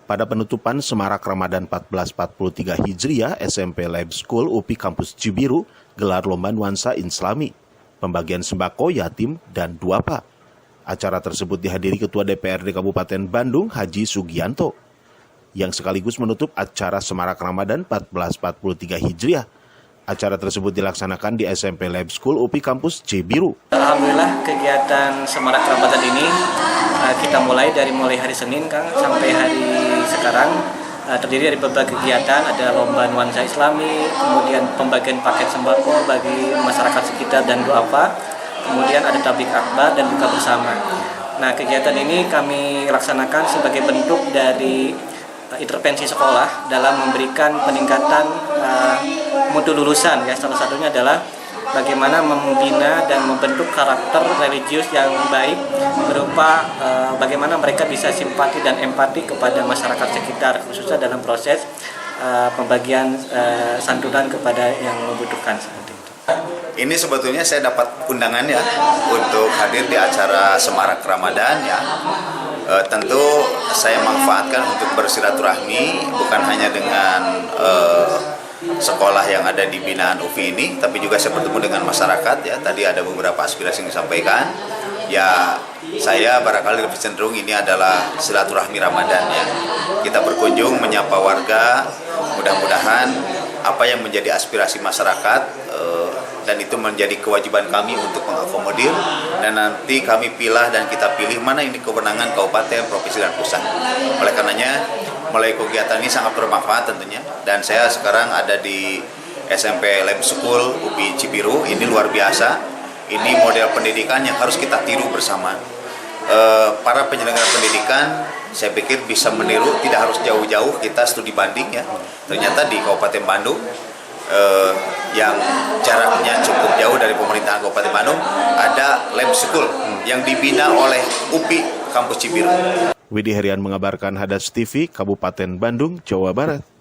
Pada penutupan Semarak Ramadan 1443 Hijriah, SMP Lab School UPI Kampus Cibiru gelar lomba nuansa Islami, pembagian sembako yatim dan duafa. Acara tersebut dihadiri Ketua DPRD Kabupaten Bandung Haji Sugianto, yang sekaligus menutup acara Semarak Ramadan 1443 Hijriah. Acara tersebut dilaksanakan di SMP Lab School UPI Kampus Cibiru. Alhamdulillah kegiatan Semarak Ramadan ini kita mulai hari Senin Kang sampai hari sekarang terdiri dari beberapa kegiatan, ada lomba nuansa Islami, kemudian pembagian paket sembako bagi masyarakat sekitar dan duafa, kemudian ada tablik akbar dan buka bersama. Nah, kegiatan ini kami laksanakan sebagai bentuk dari intervensi sekolah dalam memberikan peningkatan mutu lulusan, ya. Salah satunya adalah bagaimana membina dan membentuk karakter religius yang baik berupa bagaimana mereka bisa simpati dan empati kepada masyarakat sekitar, khususnya dalam proses pembagian santunan kepada yang membutuhkan seperti itu. Ini sebetulnya saya dapat undangan ya untuk hadir di acara Semarak Ramadan ya. Tentu saya manfaatkan untuk bersilaturahmi bukan hanya dengan sekolah yang ada di binaan UPI ini, tapi juga saya bertemu dengan masyarakat ya. Tadi ada beberapa aspirasi yang disampaikan. Ya, saya barangkali lebih cenderung ini adalah silaturahmi Ramadan ya. Kita berkunjung menyapa warga, mudah-mudahan apa yang menjadi aspirasi masyarakat dan itu menjadi kewajiban kami untuk mengakomodir, dan nanti kami pilah dan kita pilih mana ini kewenangan kabupaten, provinsi, dan pusat. Oleh karenanya, mulai kegiatan ini sangat bermanfaat tentunya, dan saya sekarang ada di SMP Lab School UPI Cibiru. Ini luar biasa, ini model pendidikan yang harus kita tiru bersama. Para penyelenggara pendidikan saya pikir bisa meniru, tidak harus jauh-jauh kita studi banding ya. Ternyata di Kabupaten Bandung yang jaraknya cukup jauh dari pemerintahan Kabupaten Bandung ada Lab School yang dibina oleh UPI Kampus Cibiru. Widi Herian mengabarkan Hadas TV, Kabupaten Bandung, Jawa Barat.